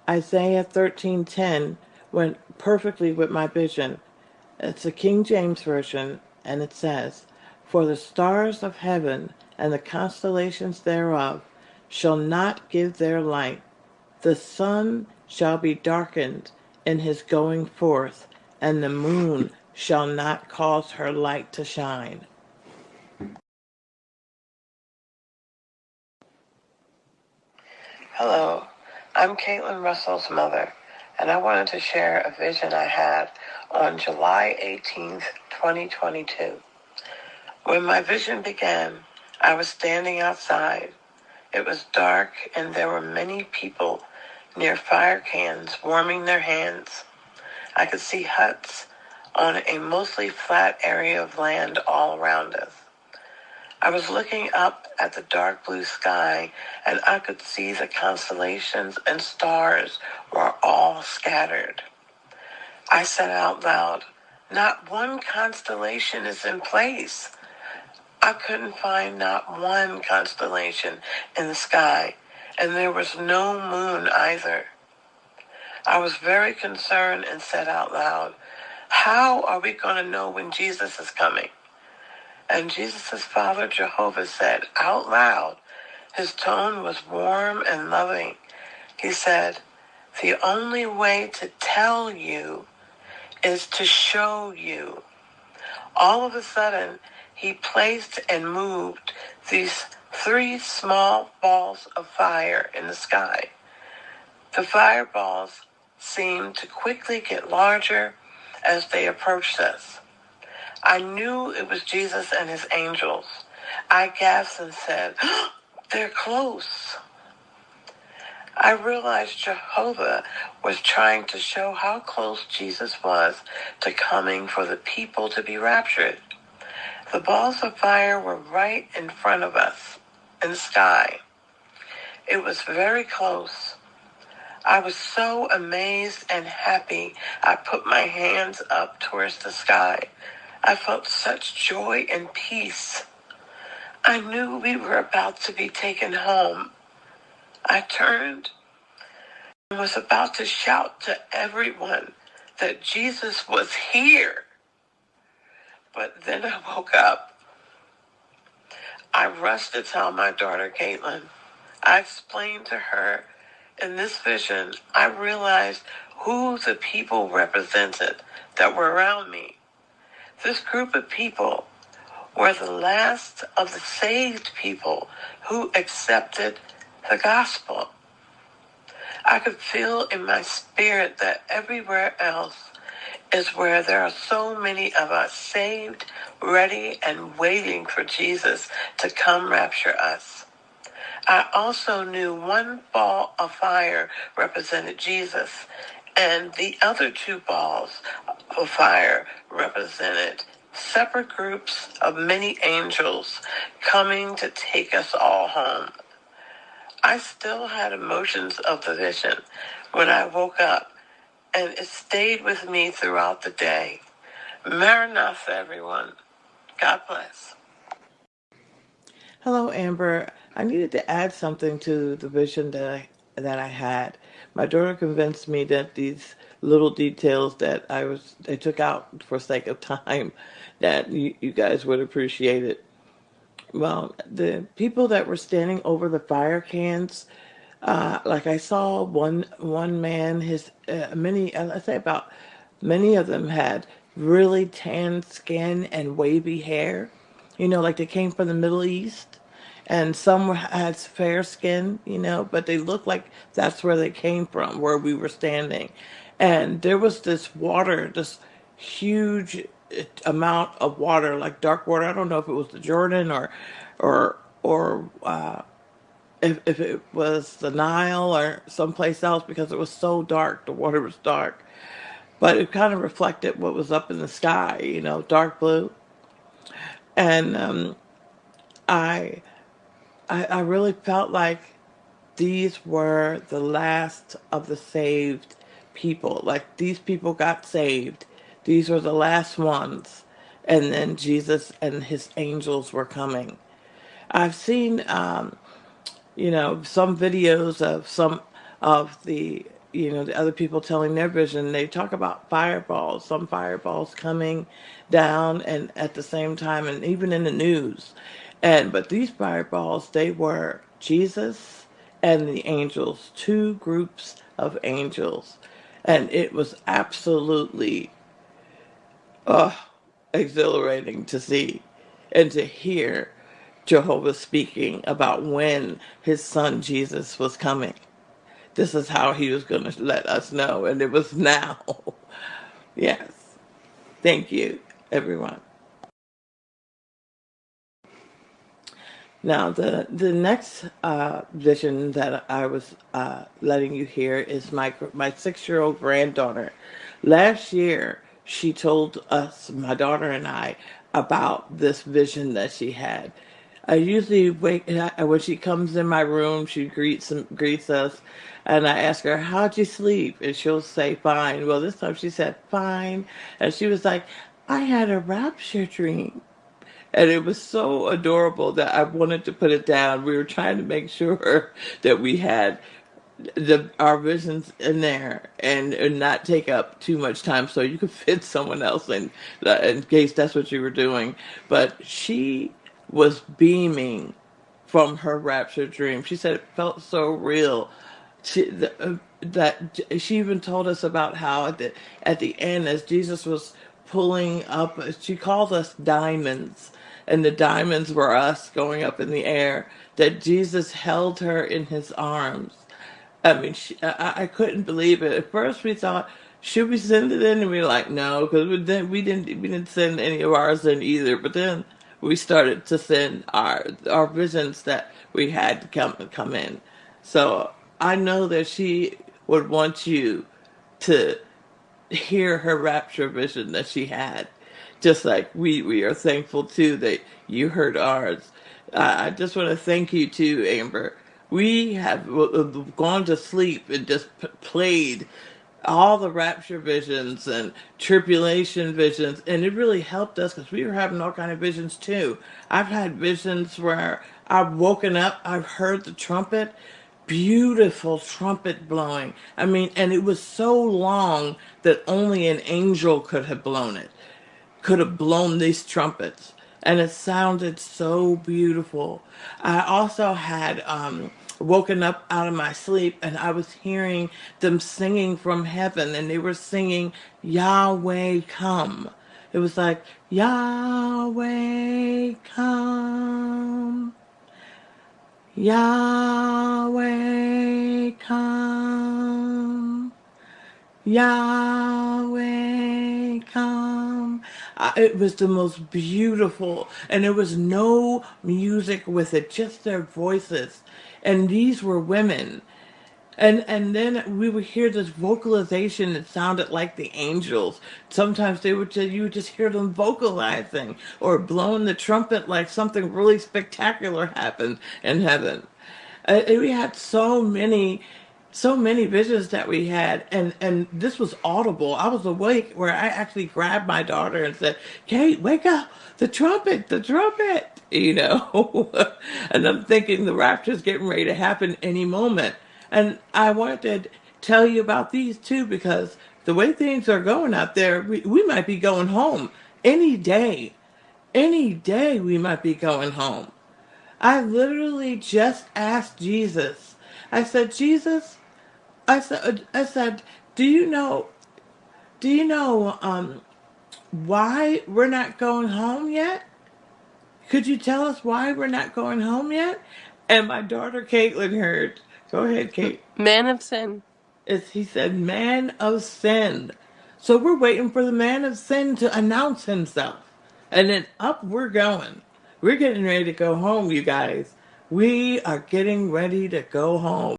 Isaiah 13:10 went perfectly with my vision. It's the King James Version, and it says, "For the stars of heaven and the constellations thereof shall not give their light. The sun shall be darkened in his going forth, and the moon shall not cause her light to shine." Hello, I'm Caitlin Russell's mother, and I wanted to share a vision I had on July 18th, 2022. When my vision began, I was standing outside. It was dark, and there were many people near fire cans warming their hands. I could see huts on a mostly flat area of land all around us. I was looking up at the dark blue sky, and I could see the constellations and stars were all scattered. I said out loud, "Not one constellation is in place." I couldn't find not one constellation in the sky, and there was no moon either. I was very concerned and said out loud, "How are we going to know when Jesus is coming?" And Jesus' father, Jehovah, said out loud, his tone was warm and loving. He said, "The only way to tell you is to show you." All of a sudden, he placed and moved these 3 small balls of fire in the sky. The fireballs seemed to quickly get larger as they approached us. I knew it was Jesus and his angels. I gasped and said, "They're close." I realized Jehovah was trying to show how close Jesus was to coming for the people to be raptured. The balls of fire were right in front of us in the sky. It was very close. I was so amazed and happy, I put my hands up towards the sky. I felt such joy and peace. I knew we were about to be taken home. I turned and was about to shout to everyone that Jesus was here. But then I woke up. I rushed to tell my daughter, Caitlin. I explained to her, in this vision, I realized who the people represented that were around me. This group of people were the last of the saved people who accepted the gospel. I could feel in my spirit that everywhere else is where there are so many of us saved, ready, and waiting for Jesus to come rapture us. I also knew 1 ball of fire represented Jesus, and the other 2 balls of fire represented separate groups of many angels coming to take us all home. I still had emotions of the vision when I woke up, and it stayed with me throughout the day. Maranatha, everyone. God bless. Hello, Amber. I needed to add something to the vision that I had. My daughter convinced me that these little details that I took out for sake of time, that you guys would appreciate it. Well, the people that were standing over the fire cans, like I saw one man, his many I say about many of them had really tan skin and wavy hair, like they came from the Middle East, and had fair skin, but they looked like that's where they came from, where we were standing, and there was this water, this huge amount of water, like dark water. I don't know if it was the Jordan or if it was the Nile or someplace else, because it was so dark. The water was dark, but it kind of reflected what was up in the sky, dark blue. And I, I really felt like these were the last of the saved people. Like these people got saved. These were the last ones. And then Jesus and his angels were coming. I've seen some videos of some of the the other people telling their vision, they talk about fireballs, some fireballs coming down and at the same time, and even in the news. But these fireballs, they were Jesus and the angels, two groups of angels. And it was absolutely exhilarating to see and to hear Jehovah speaking about when his son Jesus was coming. This is how he was going to let us know, and it was now. Yes. Thank you, everyone. Now, the next vision that I was letting you hear is my 6-year-old granddaughter. Last year, she told us, my daughter and I, about this vision that she had. I usually when she comes in my room, she greets us, and I ask her, "How'd you sleep?" And she'll say, "Fine." Well, this time she said, "Fine," and she was like, "I had a rapture dream." And it was so adorable that I wanted to put it down. We were trying to make sure that we had our visions in there and not take up too much time so you could fit someone else in case that's what you were doing. But she was beaming from her rapture dream. She said it felt so real. That she even told us about how at the end, as Jesus was pulling up, she called us diamonds, and the diamonds were us going up in the air. That Jesus held her in his arms. I mean, I couldn't believe it. At first, we thought, should we send it in? And we were like, no, because we didn't send any of ours in either. But then we started to send our visions that we had to come in. So I know that she would want you to hear her rapture vision that she had, just like we are thankful too that you heard ours. I just want to thank you too, Amber. We have gone to sleep and just played all the rapture visions and tribulation visions, and it really helped us because we were having all kind of visions too. I've had visions where I've woken up, I've heard the trumpet, beautiful trumpet blowing. I mean, and it was so long that only an angel could have blown it, could have blown these trumpets. And it sounded so beautiful. I also had woken up out of my sleep and I was hearing them singing from heaven, and they were singing, Yahweh come. It was like, Yahweh come. Yahweh come. Yahweh come. It was the most beautiful, and there was no music with it, just their voices. And these were women. And then we would hear this vocalization that sounded like the angels. Sometimes you would just hear them vocalizing or blowing the trumpet like something really spectacular happened in heaven. And we had so many visions that we had, and this was audible. I was awake where I actually grabbed my daughter and said, Kate, wake up, the trumpet, and I'm thinking the rapture's getting ready to happen any moment. And I wanted to tell you about these too, because the way things are going out there, we might be going home any day. Any day we might be going home. I literally just asked Jesus. I said, Jesus, I said, do you know why we're not going home yet? Could you tell us why we're not going home yet? And my daughter Caitlin heard. Go ahead, Kate. Man of sin. He said, man of sin. So we're waiting for the man of sin to announce himself. And then up we're going. We're getting ready to go home, you guys. We are getting ready to go home.